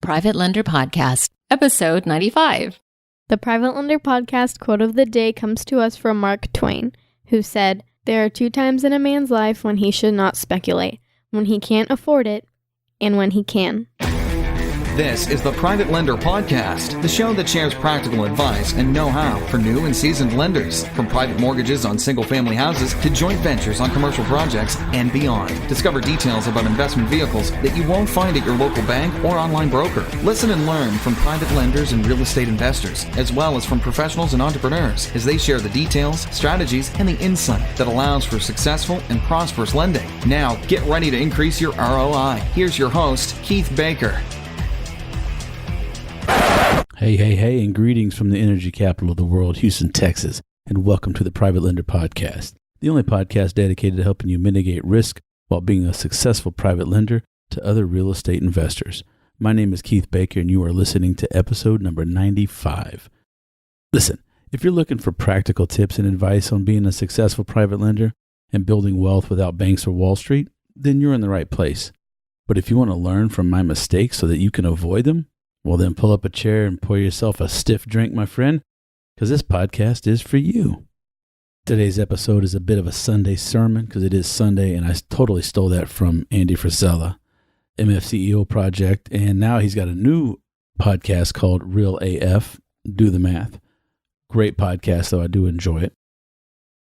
Private Lender Podcast, episode 95. The Private Lender Podcast quote of the day comes to us from Mark Twain, who said, "There are 2 times in a man's life when he should not speculate, when he can't afford it, and when he can." This is the Private Lender Podcast, the show that shares practical advice and know-how for new and seasoned lenders, from private mortgages on single-family houses to joint ventures on commercial projects and beyond. Discover details about investment vehicles that you won't find at your local bank or online broker. Listen and learn from private lenders and real estate investors, as well as from professionals and entrepreneurs, as they share the details, strategies, and the insight that allows for successful and prosperous lending. Now, get ready to increase your ROI. Here's your host, Keith Baker. Hey, and greetings from the energy capital of the world, Houston, Texas, and welcome to the Private Lender Podcast, the only podcast dedicated to helping you mitigate risk while being a successful private lender to other real estate investors. My name is Keith Baker, and you are listening to episode number 95. Listen, if you're looking for practical tips and advice on being a successful private lender and building wealth without banks or Wall Street, then you're in the right place. But if you want to learn from my mistakes so that you can avoid them, well, then pull up a chair and pour yourself a stiff drink, my friend, because this podcast is for you. Today's episode is a bit of a Sunday sermon because it is Sunday, and I totally stole that from Andy Frisella, MFCEO Project, and now he's got a new podcast called Real AF, Do the Math. Great podcast, though. I do enjoy it.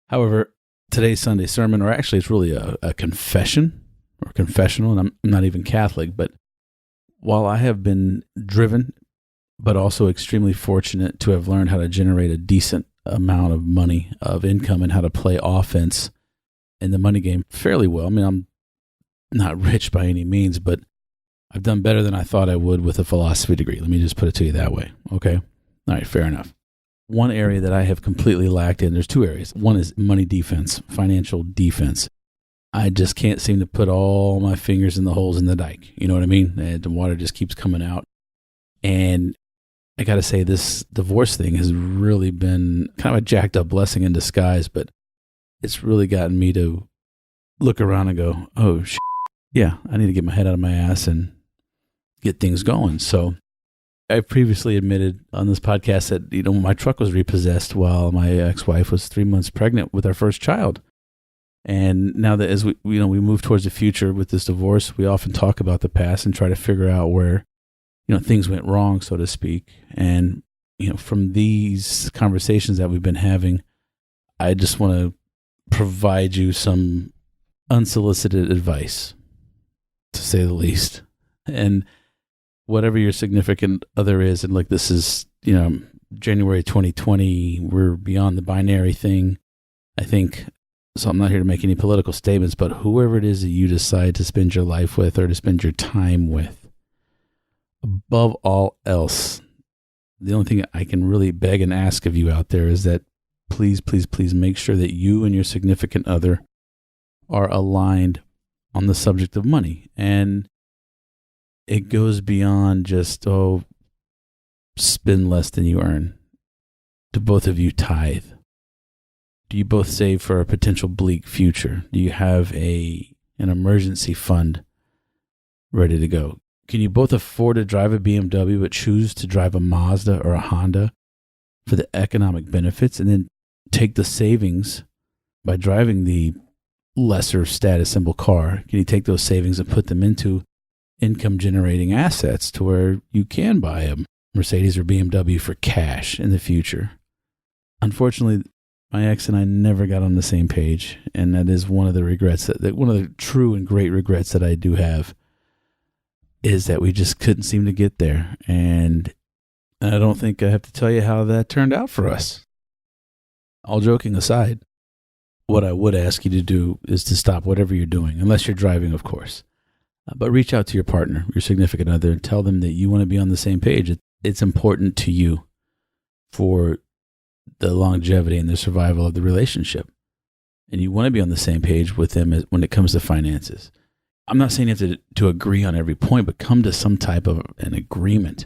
However, today's Sunday sermon, or actually it's really a confession or confessional, and I'm not even Catholic, but while I have been driven, but also extremely fortunate to have learned how to generate a decent amount of money, of income, and how to play offense in the money game fairly well. I mean, I'm not rich by any means, but I've done better than I thought I would with a philosophy degree. Let me just put it to you that way. Okay? All right, fair enough. One area that I have completely lacked in, there's 2 areas. One is money defense, financial defense. I just can't seem to put all my fingers in the holes in the dike. You know what I mean? And the water just keeps coming out. And I got to say, this divorce thing has really been kind of a jacked up blessing in disguise, but it's really gotten me to look around and go, oh, yeah, I need to get my head out of my ass and get things going. So I previously admitted on this podcast that, my truck was repossessed while my ex-wife was 3 months pregnant with our first child. And now that as we move towards the future with this divorce, we often talk about the past and try to figure out where, things went wrong, so to speak. And, from these conversations that we've been having, I just want to provide you some unsolicited advice, to say the least. And whatever your significant other is, and like this is, January 2020, we're beyond the binary thing, I think. So I'm not here to make any political statements, but whoever it is that you decide to spend your life with or to spend your time with, above all else, the only thing I can really beg and ask of you out there is that please, please, please make sure that you and your significant other are aligned on the subject of money. And it goes beyond just, spend less than you earn. Do both of you tithe? Do you both save for a potential bleak future? Do you have an emergency fund ready to go? Can you both afford to drive a BMW but choose to drive a Mazda or a Honda for the economic benefits, and then take the savings by driving the lesser status symbol car? Can you take those savings and put them into income generating assets to where you can buy a Mercedes or BMW for cash in the future? Unfortunately, my ex and I never got on the same page, and that is one of the regrets, that one of the true and great regrets that I do have, is that we just couldn't seem to get there. And I don't think I have to tell you how that turned out for us. All joking aside, what I would ask you to do is to stop whatever you're doing, unless you're driving, of course. But reach out to your partner, your significant other, and tell them that you want to be on the same page. It's important to you for the longevity and the survival of the relationship. And you want to be on the same page with them when it comes to finances. I'm not saying you have to agree on every point, but come to some type of an agreement.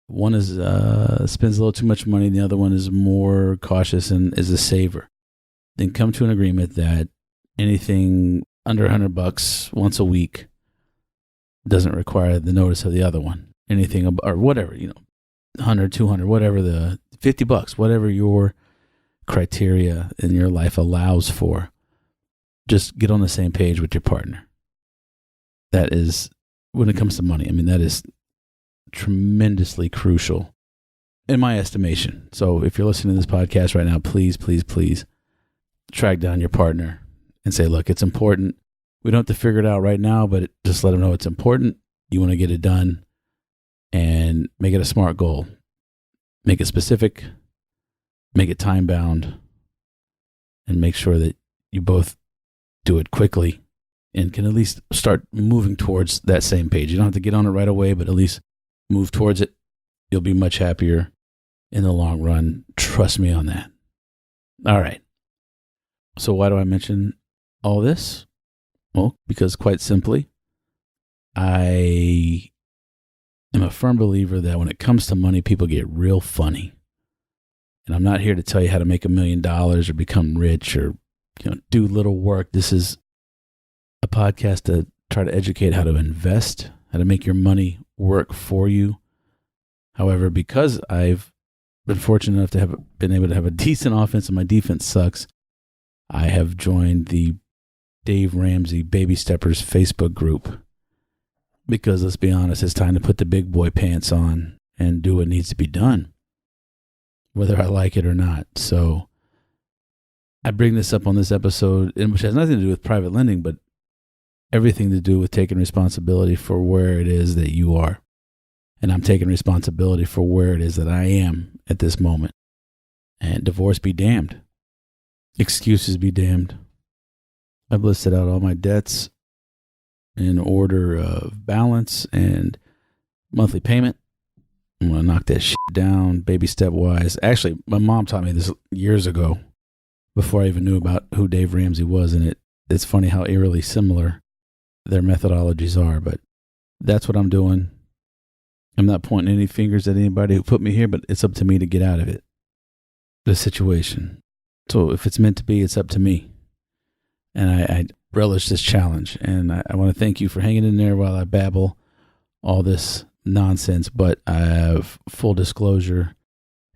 One is spends a little too much money, the other one is more cautious and is a saver. Then come to an agreement that anything under $100 once a week doesn't require the notice of the other one. Anything or whatever, 100, 200, whatever the $50, whatever your criteria in your life allows for, just get on the same page with your partner. That is, when it comes to money, that is tremendously crucial in my estimation. So if you're listening to this podcast right now, please, please, please track down your partner and say, look, it's important. We don't have to figure it out right now, but just let them know it's important. You want to get it done and make it a SMART goal. Make it specific, make it time bound, and make sure that you both do it quickly and can at least start moving towards that same page. You don't have to get on it right away, but at least move towards it. You'll be much happier in the long run. Trust me on that. All right. So why do I mention all this? Well, because quite simply, I am a firm believer that when it comes to money, people get real funny. And I'm not here to tell you how to make $1 million or become rich or do little work. This is a podcast to try to educate how to invest, how to make your money work for you. However, because I've been fortunate enough to have been able to have a decent offense and my defense sucks, I have joined the Dave Ramsey Baby Steppers Facebook group because, let's be honest, it's time to put the big boy pants on and do what needs to be done, whether I like it or not. So I bring this up on this episode, which has nothing to do with private lending, but everything to do with taking responsibility for where it is that you are. And I'm taking responsibility for where it is that I am at this moment. And divorce be damned. Excuses be damned. I've listed out all my debts in order of balance and monthly payment. I'm going to knock that shit down baby step wise. Actually, my mom taught me this years ago before I even knew about who Dave Ramsey was. And it's funny how eerily similar their methodologies are, but that's what I'm doing. I'm not pointing any fingers at anybody who put me here, but it's up to me to get out of it, the situation. So if it's meant to be, it's up to me. And I relish this challenge. And I want to thank you for hanging in there while I babble all this nonsense, but I have full disclosure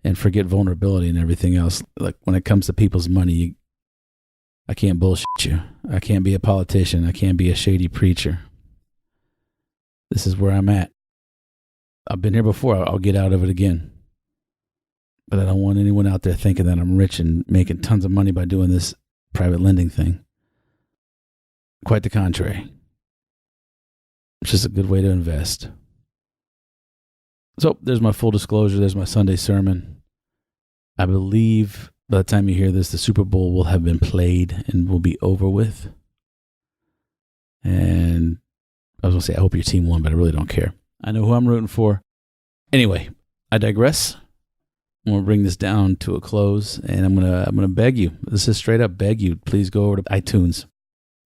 and forget vulnerability and everything else. Like when it comes to people's money, I can't bullshit you. I can't be a politician. I can't be a shady preacher. This is where I'm at. I've been here before. I'll get out of it again. But I don't want anyone out there thinking that I'm rich and making tons of money by doing this private lending thing. Quite the contrary. It's just a good way to invest. So there's my full disclosure. There's my Sunday sermon. I believe by the time you hear this, the Super Bowl will have been played and will be over with. And I was going to say, I hope your team won, but I really don't care. I know who I'm rooting for. Anyway, I digress. I'm going to bring this down to a close, and I'm going to beg you. This is straight up beg you. Please go over to iTunes.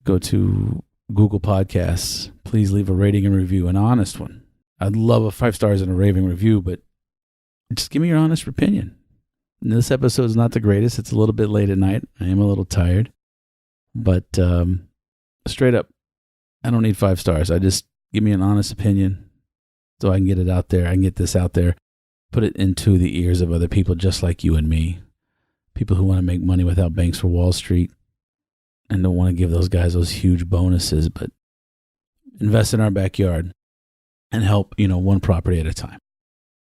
Go to Google Podcasts. Please leave a rating and review, an honest one. I'd love a 5 stars and a raving review, but just give me your honest opinion. And this episode is not the greatest. It's a little bit late at night. I am a little tired. But straight up, I don't need 5 stars. I just give me an honest opinion so I can get it out there. I can get this out there. Put it into the ears of other people just like you and me. People who want to make money without banks for Wall Street and don't want to give those guys those huge bonuses, but invest in our backyard and help, one property at a time.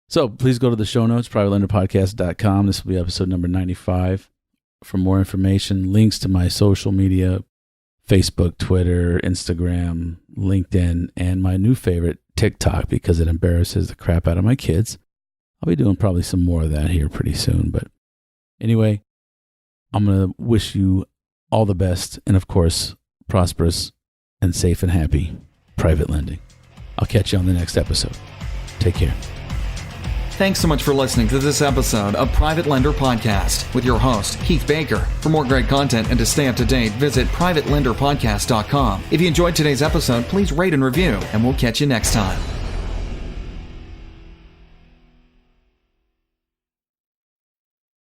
So please go to the show notes, privatelenderpodcast.com. This will be episode number 95. For more information, links to my social media, Facebook, Twitter, Instagram, LinkedIn, and my new favorite, TikTok, because it embarrasses the crap out of my kids. I'll be doing probably some more of that here pretty soon. But anyway, I'm going to wish you all the best and, of course, prosperous and safe and happy private lending. I'll catch you on the next episode. Take care. Thanks so much for listening to this episode of Private Lender Podcast with your host, Keith Baker. For more great content and to stay up to date, visit privatelenderpodcast.com. If you enjoyed today's episode, please rate and review, and we'll catch you next time.